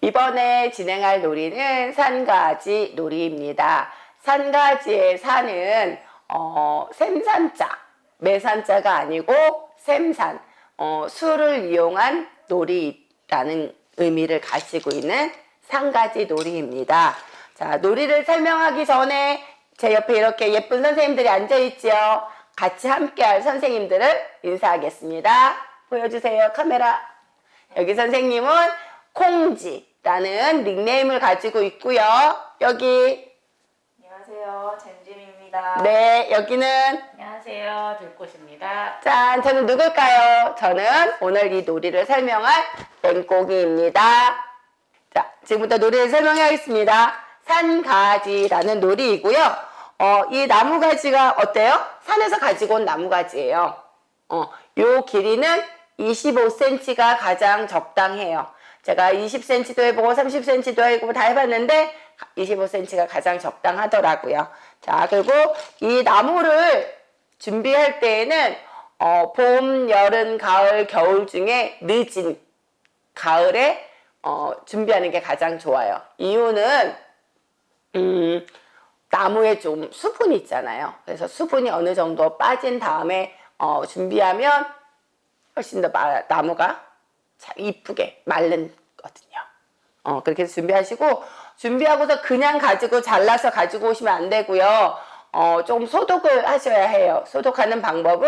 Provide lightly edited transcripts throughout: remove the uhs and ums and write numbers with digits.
이번에 진행할 놀이는 산가지 놀이입니다. 산가지의 산은 샘산자, 매산자가 아니고 샘산, 수를 이용한 놀이라는 의미를 가지고 있는 산가지 놀이입니다. 자, 놀이를 설명하기 전에 제 옆에 이렇게 예쁜 선생님들이 앉아있지요. 같이 함께할 선생님들을 인사하겠습니다. 보여주세요, 카메라. 여기 선생님은 콩지라는 닉네임을 가지고 있고요. 여기 안녕하세요. 잼잼입니다. 네, 여기는 안녕하세요. 들꽃입니다. 짠, 저는 누굴까요? 저는 오늘 이 놀이를 설명할 맹꽁이입니다. 자, 지금부터 놀이를 설명하겠습니다. 산가지라는 놀이이고요. 이 나무가지가 어때요? 산에서 가지고 온 나무가지예요. 요 길이는 25cm가 가장 적당해요. 제가 20cm도 해보고 30cm도 해보고 다 해봤는데 25cm가 가장 적당하더라고요. 자, 그리고 이 나무를 준비할 때에는 봄, 여름, 가을, 겨울 중에 늦은 가을에 준비하는 게 가장 좋아요. 이유는 나무에 좀 수분이 있잖아요. 그래서 수분이 어느 정도 빠진 다음에 준비하면 훨씬 더 나무가 참 이쁘게 마른거든요. 그렇게 해서 준비하고서 그냥 가지고 잘라서 가지고 오시면 안 되고요. 좀 소독을 하셔야 해요. 소독하는 방법은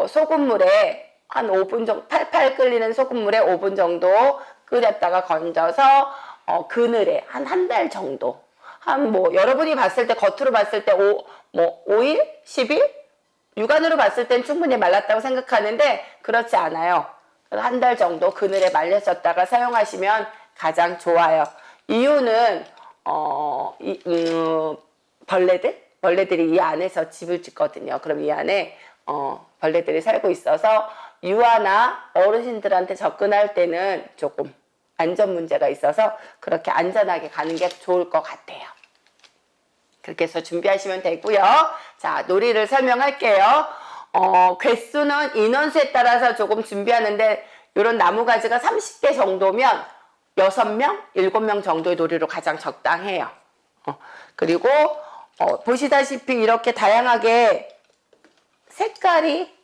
소금물에 한 5분 정도, 팔팔 끓이는 소금물에 5분 정도 끓였다가 건져서 그늘에 한 달 정도, 여러분이 봤을 때 겉으로 봤을 때 5일, 10일 육안으로 봤을 땐 충분히 말랐다고 생각하는데 그렇지 않아요. 한 달 정도 그늘에 말려졌다가 사용하시면 가장 좋아요. 이유는 벌레들이 이 안에서 집을 짓거든요. 그럼 이 안에 벌레들이 살고 있어서 유아나 어르신들한테 접근할 때는 조금 안전 문제가 있어서 그렇게 안전하게 가는 게 좋을 것 같아요. 그렇게 해서 준비하시면 되고요. 자, 놀이를 설명할게요. 개수는 인원수에 따라서 조금 준비하는데 이런 나무가지가 30개 정도면 6명, 7명 정도의 놀이로 가장 적당해요. 그리고 보시다시피 이렇게 다양하게 색깔이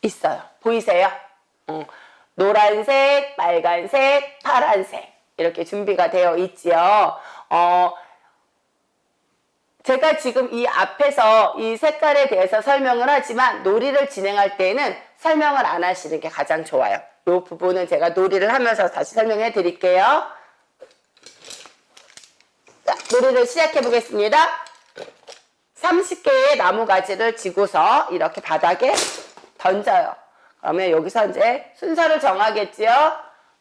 있어요. 보이세요? 노란색, 빨간색, 파란색 이렇게 준비가 되어 있지요. 제가 지금 이 앞에서 이 색깔에 대해서 설명을 하지만 놀이를 진행할 때는 설명을 안 하시는 게 가장 좋아요. 이 부분은 제가 놀이를 하면서 다시 설명해 드릴게요. 자, 놀이를 시작해 보겠습니다. 30개의 나무가지를 지고서 이렇게 바닥에 던져요. 그러면 여기서 이제 순서를 정하겠지요.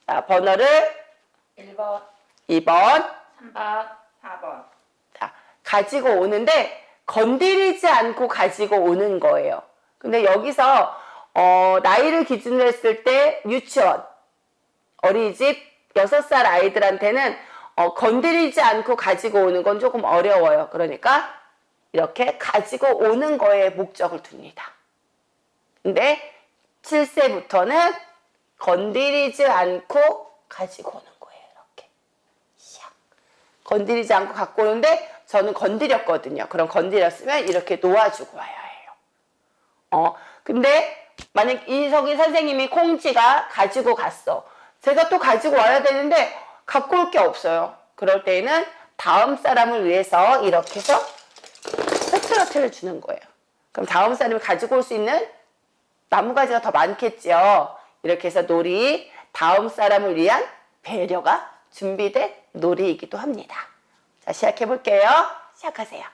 자, 번호를 1번, 2번, 3번, 4번. 자, 가지고 오는데 건드리지 않고 가지고 오는 거예요. 근데 여기서 나이를 기준으로 했을 때 유치원, 어린이집 6살 아이들한테는 건드리지 않고 가지고 오는 건 조금 어려워요. 그러니까 이렇게 가지고 오는 거에 목적을 둡니다. 근데 7세부터는 건드리지 않고 가지고 오는 거예요. 이렇게 샥 건드리지 않고 갖고 오는데 저는 건드렸거든요. 그럼 건드렸으면 이렇게 놓아주고 와야 해요. 근데 만약 이석이 선생님이 콩지가 가지고 갔어. 제가 또 가지고 와야 되는데 갖고 올 게 없어요. 그럴 때는 다음 사람을 위해서 이렇게 해서 흐트러트를 주는 거예요. 그럼 다음 사람이 가지고 올 수 있는 나무가지가 더 많겠죠. 이렇게 해서 놀이, 다음 사람을 위한 배려가 준비된 놀이이기도 합니다. 자, 시작해 볼게요. 시작하세요.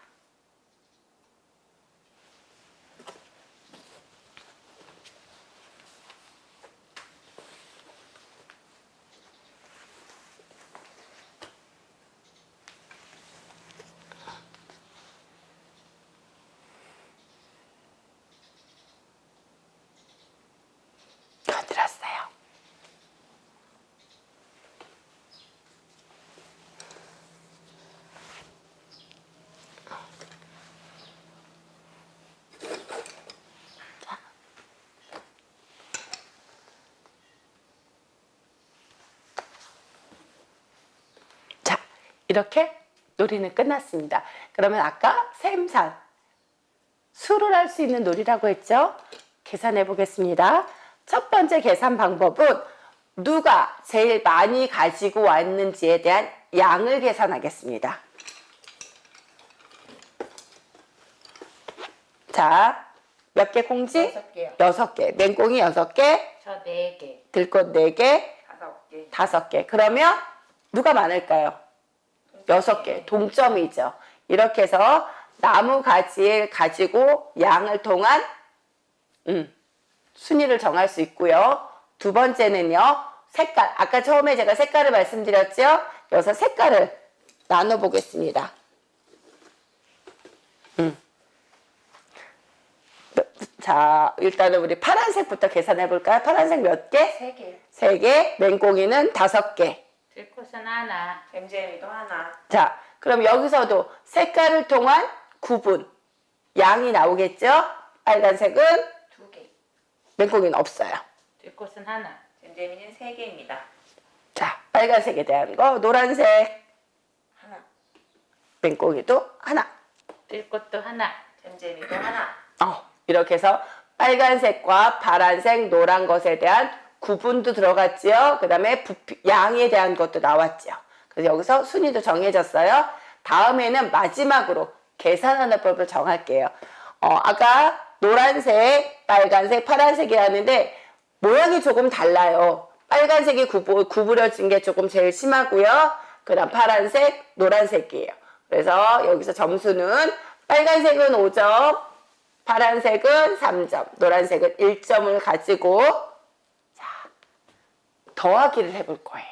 건드렸어요. 이렇게 놀이는 끝났습니다. 그러면 아까 셈산 수를 할 수 있는 놀이라고 했죠? 계산해 보겠습니다. 첫 번째 계산 방법은 누가 제일 많이 가지고 왔는지에 대한 양을 계산하겠습니다. 자, 몇 개 콩지? 6개요. 6개. 맹꽁이 6개, 저 4개. 들꽃 4개, 5개. 5개. 그러면 누가 많을까요? 6개. 동점이죠. 이렇게 해서 나무 가지를 가지고 양을 통한 순위를 정할 수 있고요. 두 번째는요. 색깔. 아까 처음에 제가 색깔을 말씀드렸죠? 여기서 색깔을 나눠 보겠습니다. 자, 일단은 우리 파란색부터 계산해 볼까요? 파란색 몇 개? 3개. 3개. 맹꽁이는 5개. 들꽃은 하나. 잼잼이도 하나. 자, 그럼 여기서도 색깔을 통한 구분. 양이 나오겠죠? 빨간색은 2개. 맹꽁이는 없어요. 들꽃은 하나. 잼잼이는 3개입니다. 자, 빨간색에 대한 거. 노란색. 하나. 맹꽁이도 하나. 들꽃도 하나. 잼잼이도 하나. 이렇게 해서 빨간색과 파란색, 노란 것에 대한 구분도 들어갔지요. 그 다음에 양에 대한 것도 나왔죠. 그래서 여기서 순위도 정해졌어요. 다음에는 마지막으로 계산하는 법을 정할게요. 아까 노란색, 빨간색, 파란색이 하는데 모양이 조금 달라요. 빨간색이 구부려진 게 조금 제일 심하고요. 그 다음 파란색, 노란색이에요. 그래서 여기서 점수는 빨간색은 5점, 파란색은 3점, 노란색은 1점을 가지고 자, 더하기를 해볼 거예요.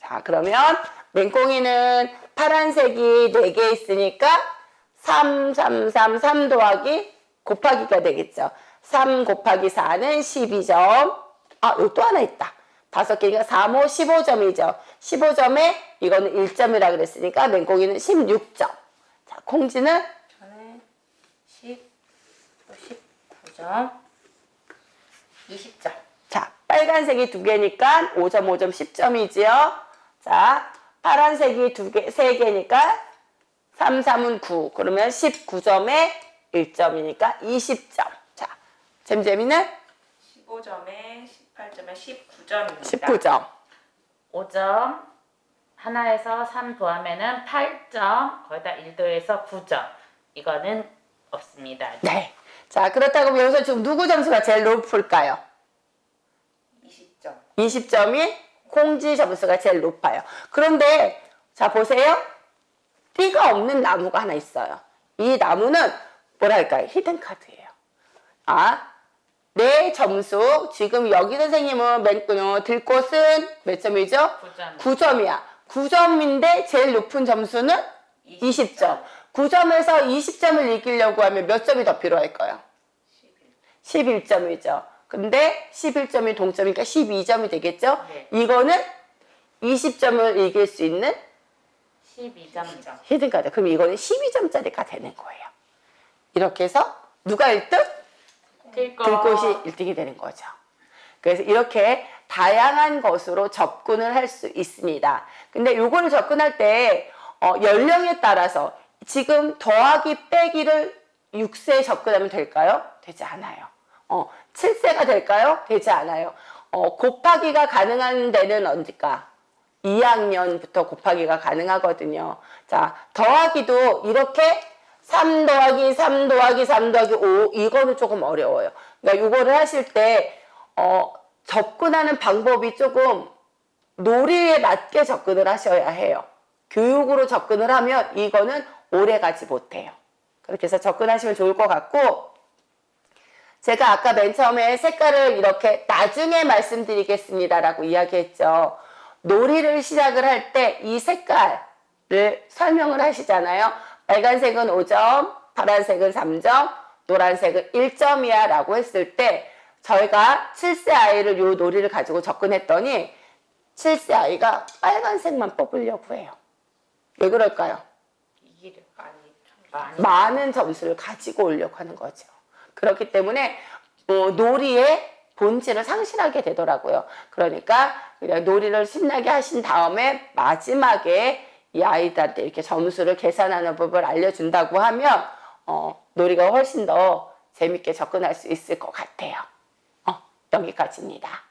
자, 그러면 맹꽁이는 파란색이 4개 있으니까 3 더하기 곱하기가 되겠죠. 3 곱하기 4는 12점. 여기 또 하나 있다. 5개니까 3, 5, 15점이죠. 15점에 이거는 1점이라 그랬으니까 맹꽁이는 16점. 자, 콩지는 저는 19점, 20점. 자, 빨간색이 2개니까 5점, 5점, 10점이지요. 자, 파란색이 3개니까 3, 3은 9. 그러면 19점에 1점이니까 20점. 자, 잼잼이는 15점에 18점에 19점입니다. 19점. 5점, 하나에서 3 더하면은 8점, 거기다 1 더해서 9점. 이거는 없습니다. 네. 자, 그렇다고 여기서 지금 누구 점수가 제일 높을까요? 20점. 20점이 콩지 점수가 제일 높아요. 그런데 자, 보세요. 띠가 없는 나무가 하나 있어요. 이 나무는 뭐랄까요? 히든카드예요. 내 점수 지금 여기 선생님은 들꽃은 몇 점이죠? 9점. 9점이야. 9점인데 제일 높은 점수는 20점. 9점에서 20점을 이기려고 하면 몇 점이 더 필요할까요? 11점이죠. 근데 11점이 동점이니까 12점이 되겠죠? 네. 이거는 20점을 이길 수 있는 12점이죠. 히든카드. 그럼 이거는 12점짜리가 되는 거예요. 이렇게 해서 누가 1등? 들꽃이 1등이 되는 거죠. 그래서 이렇게 다양한 것으로 접근을 할 수 있습니다. 근데 요거를 접근할 때 연령에 따라서 지금 더하기 빼기를 6세에 접근하면 될까요? 되지 않아요. 7세가 될까요? 되지 않아요. 곱하기가 가능한 데는 언제까? 2학년부터 곱하기가 가능하거든요. 자, 더하기도 이렇게 3 더하기 3 더하기 3 더하기 5 이거는 조금 어려워요. 그러니까 이거를 하실 때 접근하는 방법이 조금 놀이에 맞게 접근을 하셔야 해요. 교육으로 접근을 하면 이거는 오래 가지 못해요. 그렇게 해서 접근하시면 좋을 것 같고, 제가 아까 맨 처음에 색깔을 이렇게 나중에 말씀드리겠습니다라고 이야기했죠. 놀이를 시작을 할 때 이 색깔을 설명을 하시잖아요. 빨간색은 5점, 파란색은 3점, 노란색은 1점이야 라고 했을 때 저희가 7세 아이를 요 놀이를 가지고 접근했더니 7세 아이가 빨간색만 뽑으려고 해요. 왜 그럴까요? 이기를 많은 점수를 가지고 오려고 하는 거죠. 그렇기 때문에 놀이의 본질을 상실하게 되더라고요. 그러니까 그냥 놀이를 신나게 하신 다음에 마지막에 이 아이들한테 이렇게 점수를 계산하는 법을 알려준다고 하면 놀이가 훨씬 더 재밌게 접근할 수 있을 것 같아요. 여기까지입니다.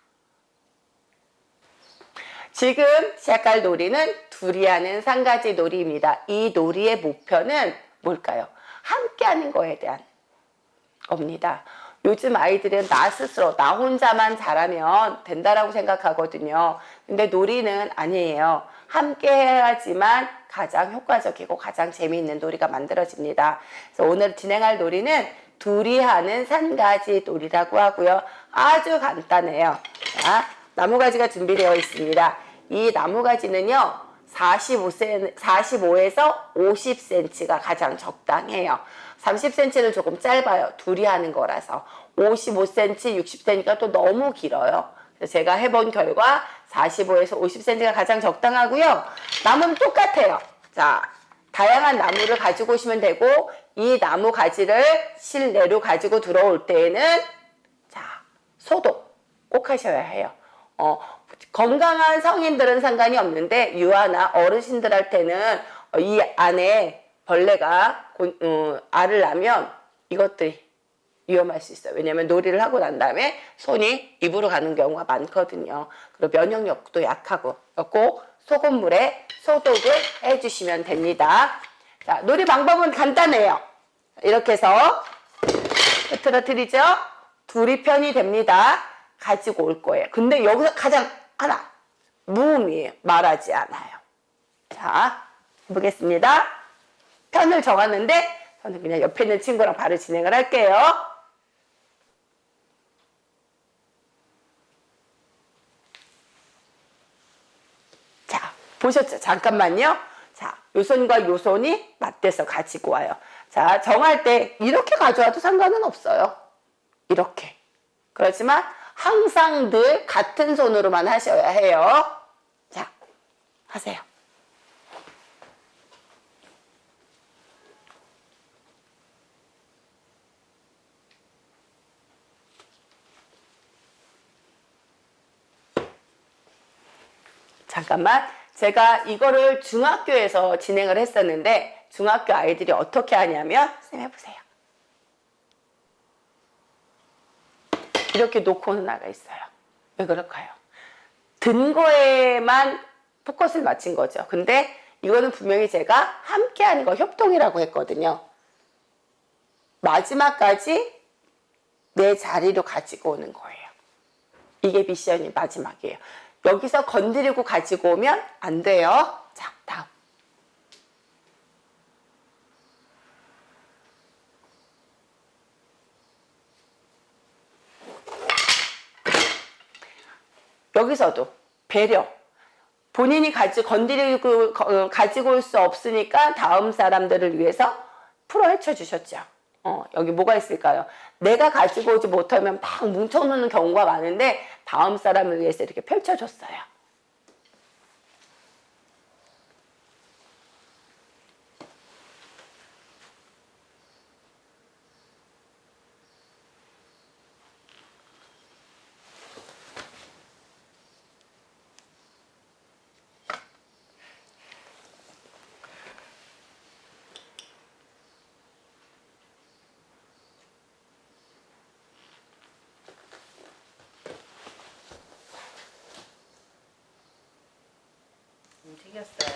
지금 시작할 놀이는 둘이 하는 3가지 놀이입니다. 이 놀이의 목표는 뭘까요? 함께 하는 거에 대한 겁니다. 요즘 아이들은 나 스스로, 나 혼자만 잘하면 된다라고 생각하거든요. 근데 놀이는 아니에요. 함께 해야지만 가장 효과적이고 가장 재미있는 놀이가 만들어집니다. 그래서 오늘 진행할 놀이는 둘이 하는 3가지 놀이라고 하고요. 아주 간단해요. 자, 나무가지가 준비되어 있습니다. 이 나무가지는요, 45에서 50cm가 가장 적당해요. 30cm는 조금 짧아요. 둘이 하는 거라서. 55cm, 60cm가 또 너무 길어요. 그래서 제가 해본 결과 45에서 50cm가 가장 적당하고요. 나무는 똑같아요. 자, 다양한 나무를 가지고 오시면 되고, 이 나무 가지를 실내로 가지고 들어올 때에는 자, 소독 꼭 하셔야 해요. 건강한 성인들은 상관이 없는데 유아나 어르신들한테는 이 안에 벌레가 알을 낳으면 이것들이 위험할 수 있어요. 왜냐하면 놀이를 하고 난 다음에 손이 입으로 가는 경우가 많거든요. 그리고 면역력도 약하고 꼭 소금물에 소독을 해주시면 됩니다. 자, 놀이 방법은 간단해요. 이렇게 해서 흐트러뜨리죠? 둘이 편이 됩니다. 가지고 올 거예요. 근데 여기서 가장 하나, 무음이에요. 말하지 않아요. 자, 해보겠습니다. 편을 정하는데 저는 그냥 옆에 있는 친구랑 바로 진행을 할게요. 자, 보셨죠? 잠깐만요. 자, 요 손과 요 손이 맞대서 가지고 와요. 자, 정할 때 이렇게 가져와도 상관은 없어요. 이렇게. 그렇지만 항상 늘 같은 손으로만 하셔야 해요. 자, 하세요. 잠깐만, 제가 이거를 중학교에서 진행을 했었는데 중학교 아이들이 어떻게 하냐면, 쌤 해보세요. 이렇게 놓고는 나가 있어요. 왜 그럴까요? 든 거에만 포커스를 맞춘 거죠. 근데 이거는 분명히 제가 함께 하는 거 협동이라고 했거든요. 마지막까지 내 자리로 가지고 오는 거예요. 이게 미션이 마지막이에요. 여기서 건드리고 가지고 오면 안 돼요. 자, 다음. 여기서도 배려. 본인이 건드리고 가지고 올 수 없으니까 다음 사람들을 위해서 풀어 헤쳐 주셨죠. 여기 뭐가 있을까요? 내가 가지고 오지 못하면 막 뭉쳐놓는 경우가 많은데 다음 사람을 위해서 이렇게 펼쳐줬어요. 움직였어요.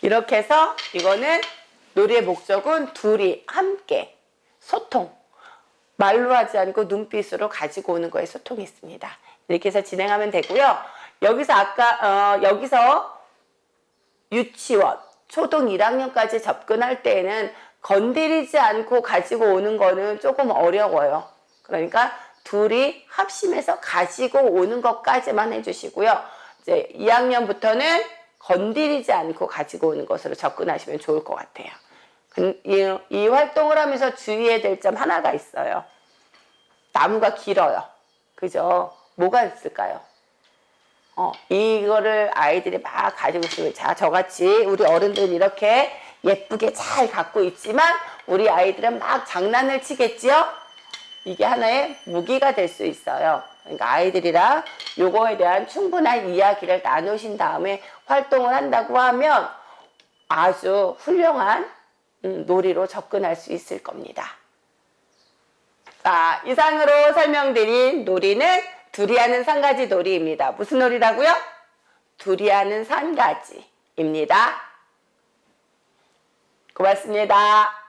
이렇게 해서 이거는 놀이의 목적은 둘이 함께 소통, 말로 하지 않고 눈빛으로 가지고 오는 거에 소통이 있습니다. 이렇게 해서 진행하면 되고요. 여기서 여기서 유치원, 초등 1학년까지 접근할 때에는 건드리지 않고 가지고 오는 거는 조금 어려워요. 그러니까 둘이 합심해서 가지고 오는 것까지만 해주시고요. 이제 2학년부터는 건드리지 않고 가지고 오는 것으로 접근하시면 좋을 것 같아요. 이 활동을 하면서 주의해야 될 점 하나가 있어요. 나무가 길어요. 그죠? 뭐가 있을까요? 이거를 아이들이 막 가지고 있으면, 자, 저같이 우리 어른들은 이렇게 예쁘게 잘 갖고 있지만 우리 아이들은 막 장난을 치겠지요? 이게 하나의 무기가 될 수 있어요. 그러니까 아이들이랑 요거에 대한 충분한 이야기를 나누신 다음에 활동을 한다고 하면 아주 훌륭한 놀이로 접근할 수 있을 겁니다. 자, 이상으로 설명드린 놀이는 둘이 하는 산가지 놀이입니다. 무슨 놀이라고요? 둘이 하는 산가지입니다. 고맙습니다.